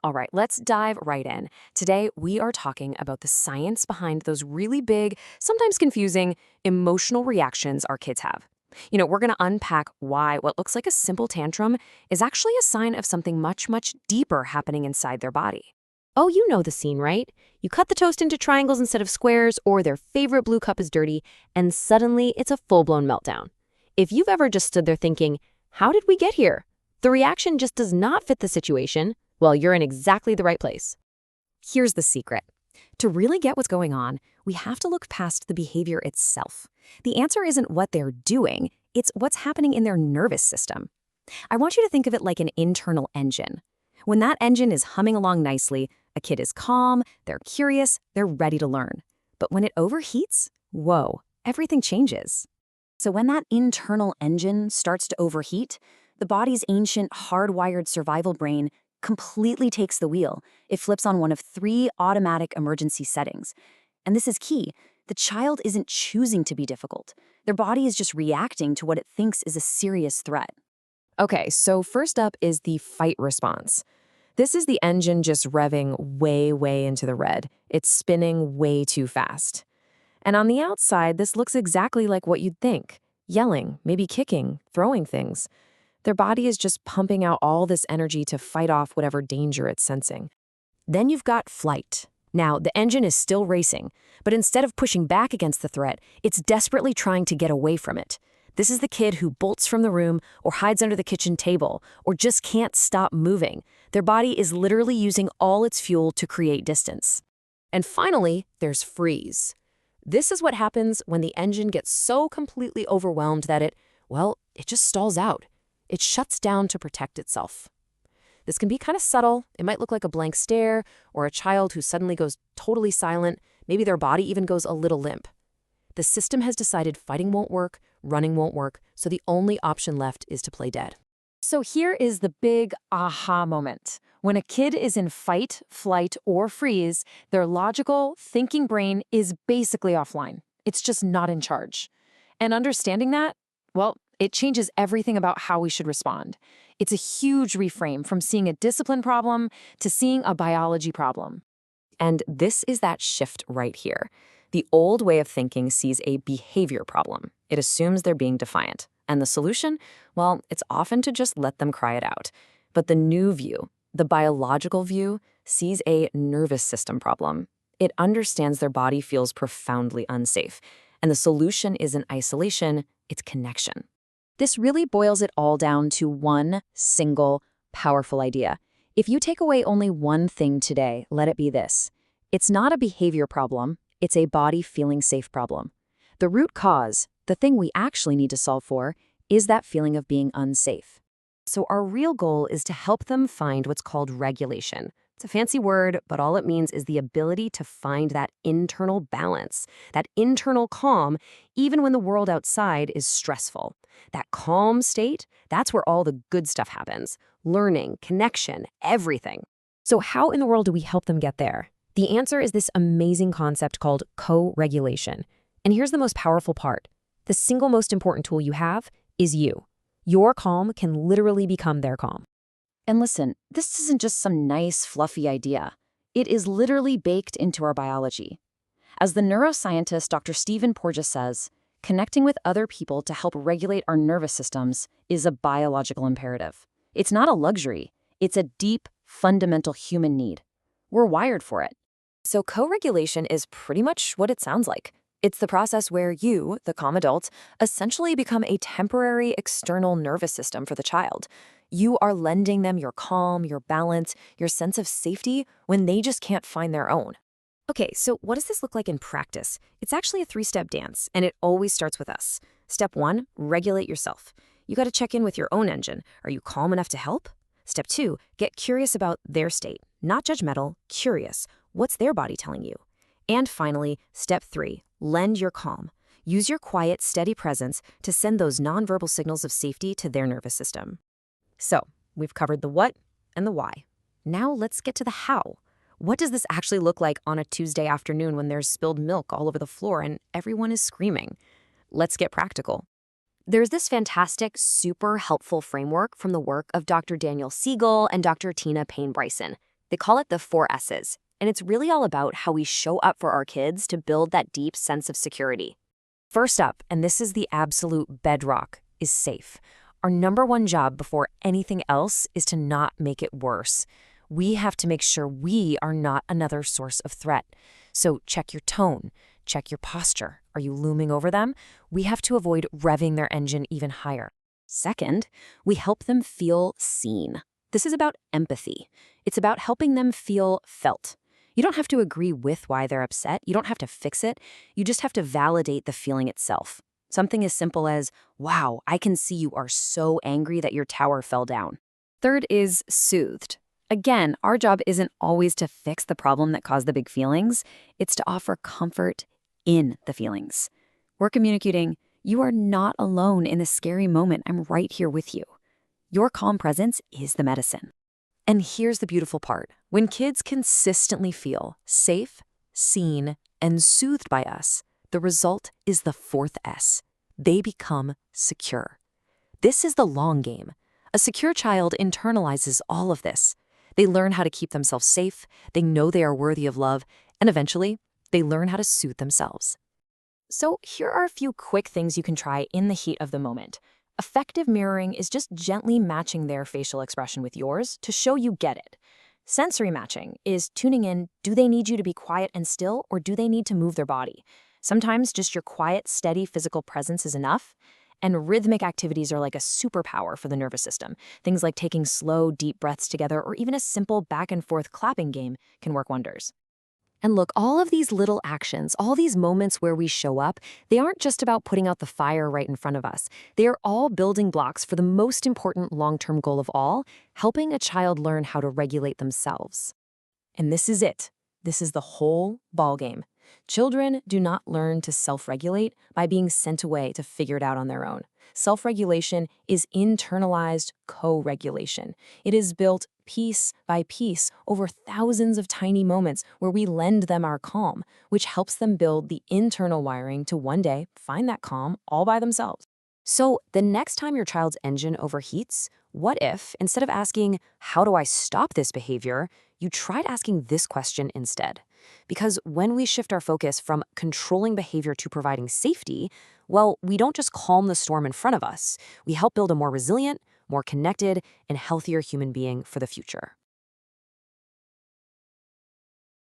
All right, let's dive right in. Today, we are talking about the science behind those really big, sometimes confusing, emotional reactions our kids have. We're going to unpack why what looks like a simple tantrum is actually a sign of something much, much deeper happening inside their body. Oh, you know the scene, right? You cut the toast into triangles instead of squares, or their favorite blue cup is dirty, and suddenly it's a full-blown meltdown. If you've ever just stood there thinking, how did we get here? The reaction just does not fit the situation. Well, you're in exactly the right place. Here's the secret. To really get what's going on, we have to look past the behavior itself. The answer isn't what they're doing, it's what's happening in their nervous system. I want you to think of it like an internal engine. When that engine is humming along nicely, a kid is calm, they're curious, they're ready to learn. But when it overheats, whoa, everything changes. So when that internal engine starts to overheat, the body's ancient, hardwired survival brain completely takes the wheel. It flips on one of 3 automatic emergency settings. And this is key. The child isn't choosing to be difficult. Their body is just reacting to what it thinks is a serious threat. Okay, so first up is the fight response. This is the engine just revving way, way into the red. It's spinning way too fast. And on the outside, this looks exactly like what you'd think. Yelling, maybe kicking, throwing things. Their body is just pumping out all this energy to fight off whatever danger it's sensing. Then you've got flight. Now, the engine is still racing, but instead of pushing back against the threat, it's desperately trying to get away from it. This is the kid who bolts from the room or hides under the kitchen table or just can't stop moving. Their body is literally using all its fuel to create distance. And finally, there's freeze. This is what happens when the engine gets so completely overwhelmed that it just stalls out. It shuts down to protect itself. This can be kind of subtle. It might look like a blank stare or a child who suddenly goes totally silent. Maybe their body even goes a little limp. The system has decided fighting won't work, running won't work, so the only option left is to play dead. So here is the big aha moment. When a kid is in fight, flight, or freeze, their logical, thinking brain is basically offline. It's just not in charge. And understanding that, it changes everything about how we should respond. It's a huge reframe from seeing a discipline problem to seeing a biology problem. And this is that shift right here. The old way of thinking sees a behavior problem. It assumes they're being defiant. And the solution? Well, it's often to just let them cry it out. But the new view, the biological view, sees a nervous system problem. It understands their body feels profoundly unsafe. And the solution isn't isolation, it's connection. This really boils it all down to one single, powerful idea. If you take away only one thing today, let it be this. It's not a behavior problem, it's a body feeling safe problem. The root cause, the thing we actually need to solve for, is that feeling of being unsafe. So our real goal is to help them find what's called regulation. It's a fancy word, but all it means is the ability to find that internal balance, that internal calm, even when the world outside is stressful. That calm state, that's where all the good stuff happens. Learning, connection, everything. So how in the world do we help them get there? The answer is this amazing concept called co-regulation. And here's the most powerful part. The single most important tool you have is you. Your calm can literally become their calm. And listen, this isn't just some nice, fluffy idea. It is literally baked into our biology. As the neuroscientist Dr. Stephen Porges says, connecting with other people to help regulate our nervous systems is a biological imperative. It's not a luxury. It's a deep, fundamental human need. We're wired for it. So co-regulation is pretty much what it sounds like. It's the process where you, the calm adult, essentially become a temporary external nervous system for the child. You are lending them your calm, your balance, your sense of safety when they just can't find their own. Okay, so what does this look like in practice? It's actually a 3-step dance, and it always starts with us. Step 1, regulate yourself. You got to check in with your own engine. Are you calm enough to help? Step 2, get curious about their state. Not judgmental, curious. What's their body telling you? And finally, step 3, lend your calm. Use your quiet, steady presence to send those nonverbal signals of safety to their nervous system. So, we've covered the what and the why. Now let's get to the how. What does this actually look like on a Tuesday afternoon when there's spilled milk all over the floor and everyone is screaming? Let's get practical. There's this fantastic, super helpful framework from the work of Dr. Daniel Seigel and Dr. Tina Payne Bryson. They call it the 4 S's, and it's really all about how we show up for our kids to build that deep sense of security. First up, and this is the absolute bedrock, is safe. Our #1 job before anything else is to not make it worse. We have to make sure we are not another source of threat. So check your tone, check your posture. Are you looming over them? We have to avoid revving their engine even higher. Second, we help them feel seen. This is about empathy. It's about helping them feel felt. You don't have to agree with why they're upset. You don't have to fix it. You just have to validate the feeling itself. Something as simple as, wow, I can see you are so angry that your tower fell down. Third is soothed. Again, our job isn't always to fix the problem that caused the big feelings. It's to offer comfort in the feelings. We're communicating, you are not alone in this scary moment. I'm right here with you. Your calm presence is the medicine. And here's the beautiful part. When kids consistently feel safe, seen, and soothed by us, the result is the 4th S. They become secure. This is the long game. A secure child internalizes all of this. They learn how to keep themselves safe, they know they are worthy of love, and eventually, they learn how to soothe themselves. So here are a few quick things you can try in the heat of the moment. Effective mirroring is just gently matching their facial expression with yours to show you get it. Sensory matching is tuning in, do they need you to be quiet and still, or do they need to move their body? Sometimes just your quiet, steady physical presence is enough. And rhythmic activities are like a superpower for the nervous system. Things like taking slow, deep breaths together or even a simple back and forth clapping game can work wonders. And look, all of these little actions, all these moments where we show up, they aren't just about putting out the fire right in front of us. They are all building blocks for the most important long-term goal of all, helping a child learn how to regulate themselves. And this is it. This is the whole ballgame. Children do not learn to self-regulate by being sent away to figure it out on their own. Self-regulation is internalized co-regulation. It is built piece by piece over thousands of tiny moments where we lend them our calm, which helps them build the internal wiring to one day find that calm all by themselves. So the next time your child's engine overheats, what if, instead of asking, how do I stop this behavior, you tried asking this question instead? Because when we shift our focus from controlling behavior to providing safety, well, we don't just calm the storm in front of us. We help build a more resilient, more connected, and healthier human being for the future.